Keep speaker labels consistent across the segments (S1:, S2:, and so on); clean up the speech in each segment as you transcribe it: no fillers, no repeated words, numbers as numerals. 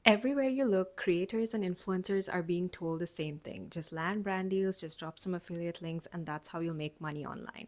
S1: Everywhere you look, creators and influencers are being told the same thing. Just land brand deals, just drop some affiliate links, and that's how you'll make money online.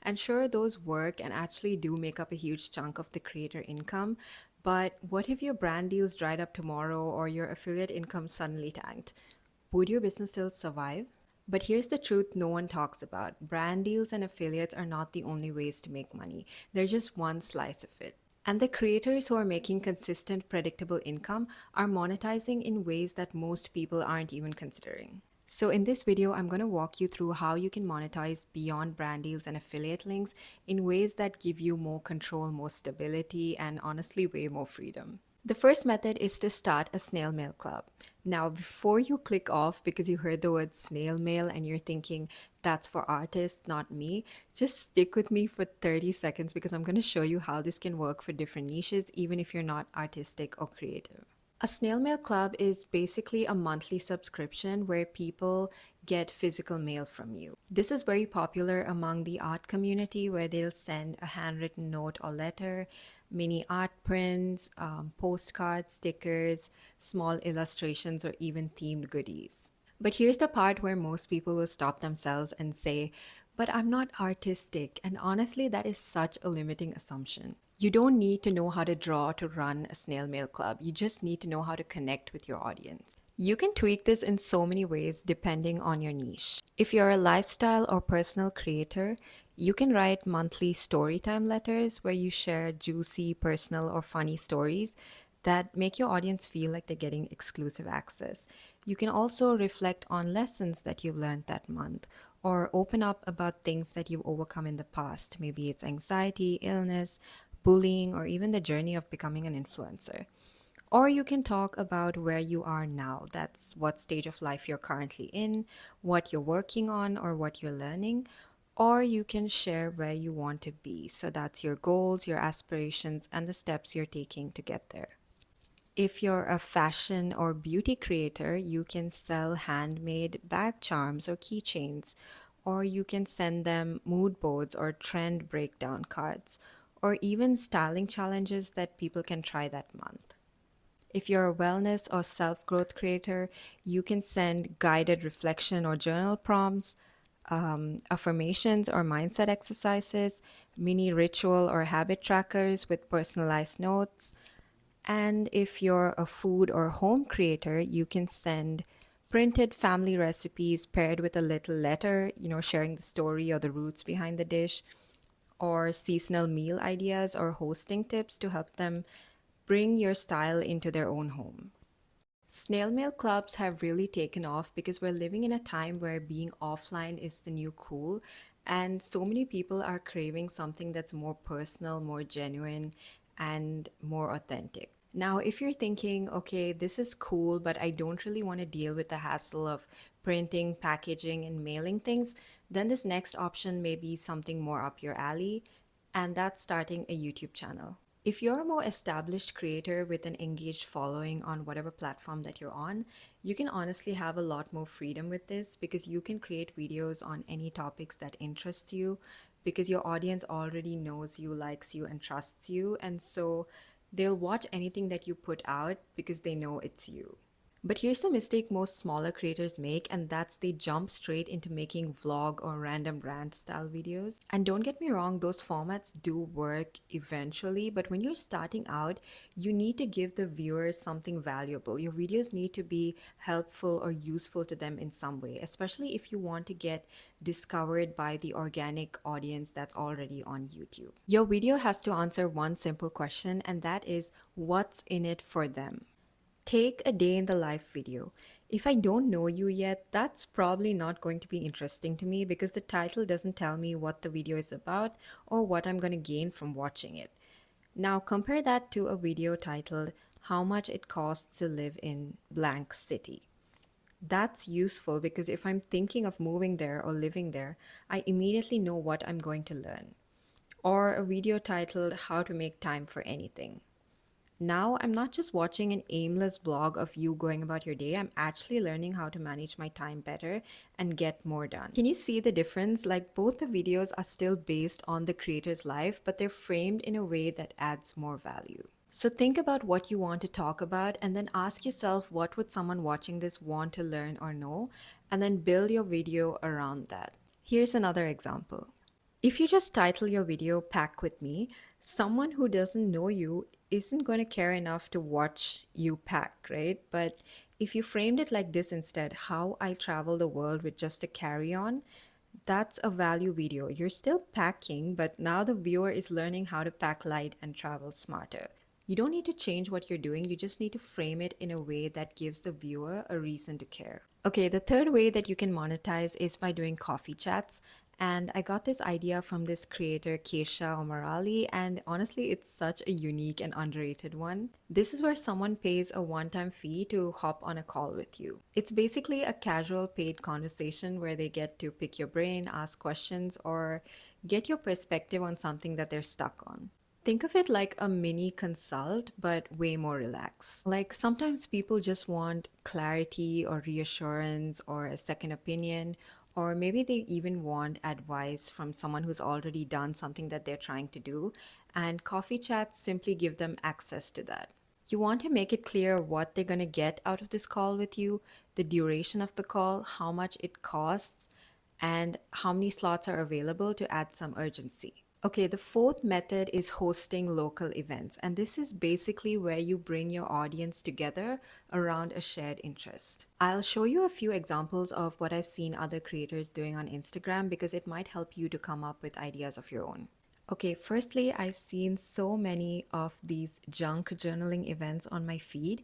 S1: And sure, those work and actually do make up a huge chunk of the creator income. But what if your brand deals dried up tomorrow or your affiliate income suddenly tanked? Would your business still survive? But here's the truth no one talks about. Brand deals and affiliates are not the only ways to make money. They're just one slice of it. And the creators who are making consistent, predictable income are monetizing in ways that most people aren't even considering. So, in this video, I'm going to walk you through how you can monetize beyond brand deals and affiliate links in ways that give you more control, more stability, and honestly, way more freedom. The first method is to start a snail mail club. Now, before you click off because you heard the word snail mail and you're thinking that's for artists, not me, just stick with me for 30 seconds because I'm going to show you how this can work for different niches, even if you're not artistic or creative. A snail mail club is basically a monthly subscription where people get physical mail from you. This is very popular among the art community where they'll send a handwritten note or letter, mini art prints, postcards, stickers, small illustrations, or even themed goodies. But here's the part where most people will stop themselves and say, but I'm not artistic. And honestly, that is such a limiting assumption. You don't need to know how to draw to run a snail mail club. You just need to know how to connect with your audience. You can tweak this in so many ways depending on your niche. If you're a lifestyle or personal creator, you can write monthly storytime letters where you share juicy, personal, or funny stories that make your audience feel like they're getting exclusive access. You can also reflect on lessons that you've learned that month or open up about things that you've overcome in the past. Maybe it's anxiety, illness, bullying, or even the journey of becoming an influencer. Or you can talk about where you are now. That's what stage of life you're currently in, what you're working on, or what you're learning. Or you can share where you want to be. So that's your goals, your aspirations, and the steps you're taking to get there. If you're a fashion or beauty creator, you can sell handmade bag charms or keychains, or you can send them mood boards or trend breakdown cards, or even styling challenges that people can try that month. If you're a wellness or self growth creator, you can send guided reflection or journal prompts, affirmations or mindset exercises, mini ritual or habit trackers with personalized notes, and if you're a food or home creator, you can send printed family recipes paired with a little letter, sharing the story or the roots behind the dish, or seasonal meal ideas or hosting tips to help them bring your style into their own home. Snail mail clubs have really taken off because we're living in a time where being offline is the new cool, and so many people are craving something that's more personal, more genuine, and more authentic. Now, if you're thinking, okay, this is cool, but I don't really want to deal with the hassle of printing, packaging, and mailing things, then this next option may be something more up your alley, and that's starting a YouTube channel. If you're a more established creator with an engaged following on whatever platform that you're on, you can honestly have a lot more freedom with this because you can create videos on any topics that interest you because your audience already knows you, likes you, and trusts you. And so they'll watch anything that you put out because they know it's you. But here's the mistake most smaller creators make, and that's they jump straight into making vlog or random rant style videos. And don't get me wrong, those formats do work eventually, but when you're starting out, you need to give the viewers something valuable. Your videos need to be helpful or useful to them in some way, especially if you want to get discovered by the organic audience that's already on YouTube. Your video has to answer one simple question, and that is what's in it for them? Take a day in the life video. If I don't know you yet, that's probably not going to be interesting to me because the title doesn't tell me what the video is about or what I'm going to gain from watching it. Now, compare that to a video titled, How Much It Costs to Live in Blank City. That's useful because if I'm thinking of moving there or living there, I immediately know what I'm going to learn. Or a video titled, How to Make Time for Anything. Now, I'm not just watching an aimless vlog of you going about your day, I'm actually learning how to manage my time better and get more done. Can you see the difference? Like, both the videos are still based on the creator's life, but they're framed in a way that adds more value. So think about what you want to talk about and then ask yourself what would someone watching this want to learn or know, and then build your video around that. Here's another example. If you just title your video Pack with Me, someone who doesn't know you isn't going to care enough to watch you pack, right? But if you framed it like this instead, how I travel the world with just a carry on, that's a value video. You're still packing, but now the viewer is learning how to pack light and travel smarter. You don't need to change what you're doing, you just need to frame it in a way that gives the viewer a reason to care. Okay, the third way that you can monetize is by doing coffee chats. And I got this idea from this creator, Kesha Omarali, and honestly, it's such a unique and underrated one. This is where someone pays a one time fee to hop on a call with you. It's basically a casual paid conversation where they get to pick your brain, ask questions, or get your perspective on something that they're stuck on. Think of it like a mini consult, but way more relaxed. Like sometimes people just want clarity or reassurance or a second opinion, or maybe they even want advice from someone who's already done something that they're trying to do. And coffee chats simply give them access to that. You want to make it clear what they're going to get out of this call with you, the duration of the call, how much it costs, and how many slots are available to add some urgency. Okay, the fourth method is hosting local events, and this is basically where you bring your audience together around a shared interest. I'll show you a few examples of what I've seen other creators doing on Instagram because it might help you to come up with ideas of your own. Okay, firstly, I've seen so many of these junk journaling events on my feed,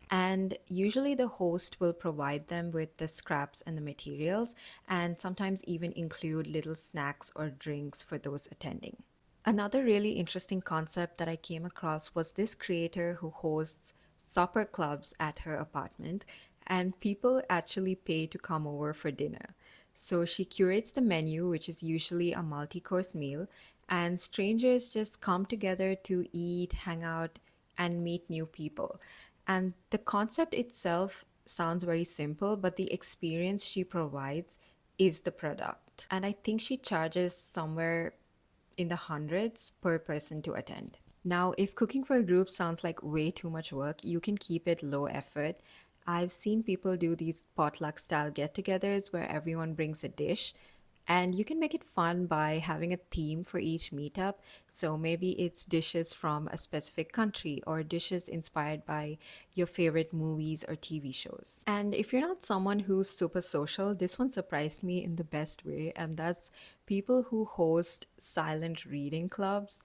S1: and usually the host will provide them with the scraps and the materials, and sometimes even include little snacks or drinks for those attending. Another really interesting concept that I came across was this creator who hosts supper clubs at her apartment, and people actually pay to come over for dinner. So she curates the menu, which is usually a multi course meal, and strangers just come together to eat, hang out, and meet new people. And the concept itself sounds very simple, but the experience she provides is the product. And I think she charges somewhere in the hundreds per person to attend. Now, if cooking for a group sounds like way too much work, you can keep it low effort. I've seen people do these potluck style get togethers where everyone brings a dish, and you can make it fun by having a theme for each meetup. So maybe it's dishes from a specific country or dishes inspired by your favorite movies or TV shows. And if you're not someone who's super social, this one surprised me in the best way, and that's people who host silent reading clubs.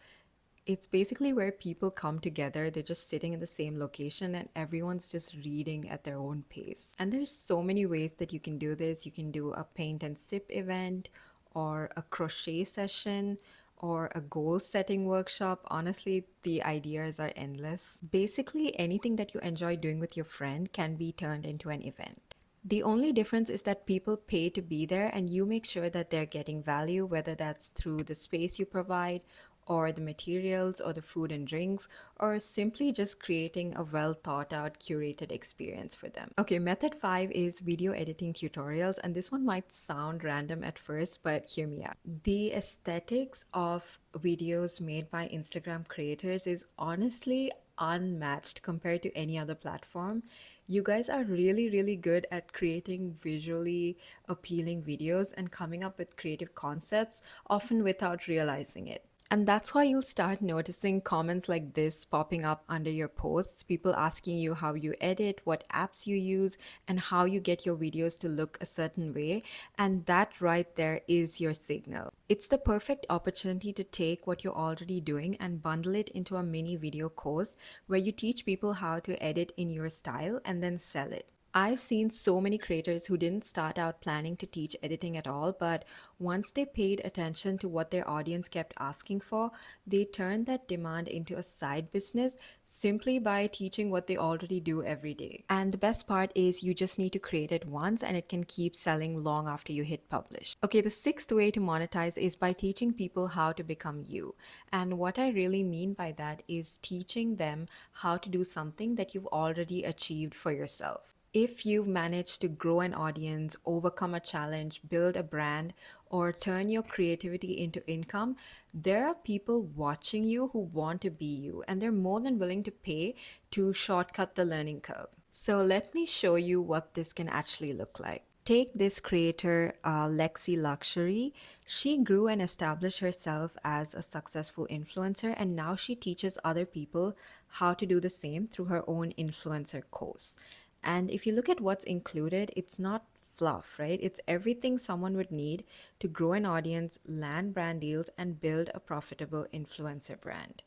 S1: It's basically where people come together, they're just sitting in the same location and everyone's just reading at their own pace. And there's so many ways that you can do this. You can do a paint and sip event or a crochet session or a goal setting workshop. Honestly, the ideas are endless. Basically, anything that you enjoy doing with your friend can be turned into an event. The only difference is that people pay to be there and you make sure that they're getting value, whether that's through the space you provide or the materials or the food and drinks, or simply just creating a well thought out, curated experience for them. Okay, method five is video editing tutorials, and this one might sound random at first, but hear me out. The aesthetics of videos made by Instagram creators is honestly unmatched compared to any other platform. You guys are really, really good at creating visually appealing videos and coming up with creative concepts, often without realizing it. And that's why you'll start noticing comments like this popping up under your posts, people asking you how you edit, what apps you use, and how you get your videos to look a certain way. And that right there is your signal. It's the perfect opportunity to take what you're already doing and bundle it into a mini video course where you teach people how to edit in your style and then sell it. I've seen so many creators who didn't start out planning to teach editing at all, but once they paid attention to what their audience kept asking for, they turned that demand into a side business simply by teaching what they already do every day. And the best part is you just need to create it once and it can keep selling long after you hit publish. Okay, the sixth way to monetize is by teaching people how to become you. And what I really mean by that is teaching them how to do something that you've already achieved for yourself. If you've managed to grow an audience, overcome a challenge, build a brand, or turn your creativity into income, there are people watching you who want to be you, and they're more than willing to pay to shortcut the learning curve. So, let me show you what this can actually look like. Take this creator, Lexi Luxury. She grew and established herself as a successful influencer, and now she teaches other people how to do the same through her own influencer course. And if you look at what's included, it's not fluff, right? It's everything someone would need to grow an audience, land brand deals, and build a profitable influencer brand.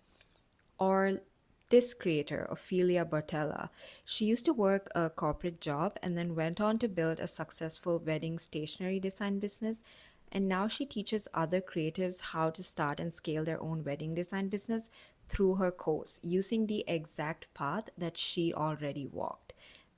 S1: Or this creator, Ophelia Bartella, she used to work a corporate job and then went on to build a successful wedding stationery design business. And now she teaches other creatives how to start and scale their own wedding design business through her course using the exact path that she already walked.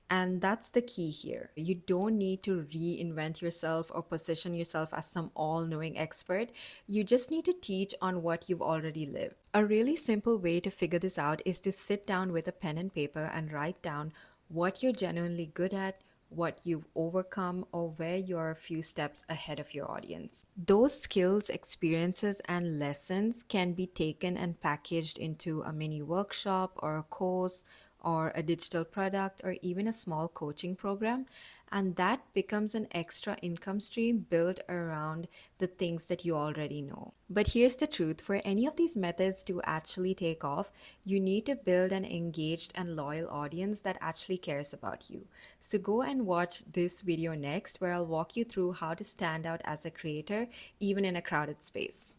S1: And that's the key here. You don't need to reinvent yourself or position yourself as some all knowing expert. You just need to teach on what you've already lived. A really simple way to figure this out is to sit down with a pen and paper and write down what you're genuinely good at, what you've overcome, or where you're a few steps ahead of your audience. Those skills, experiences, and lessons can be taken and packaged into a mini workshop or a course or a digital product or even a small coaching program. And that becomes an extra income stream built around the things that you already know. But here's the truth, for any of these methods to actually take off, you need to build an engaged and loyal audience that actually cares about you. So go and watch this video next, where I'll walk you through how to stand out as a creator, even in a crowded space.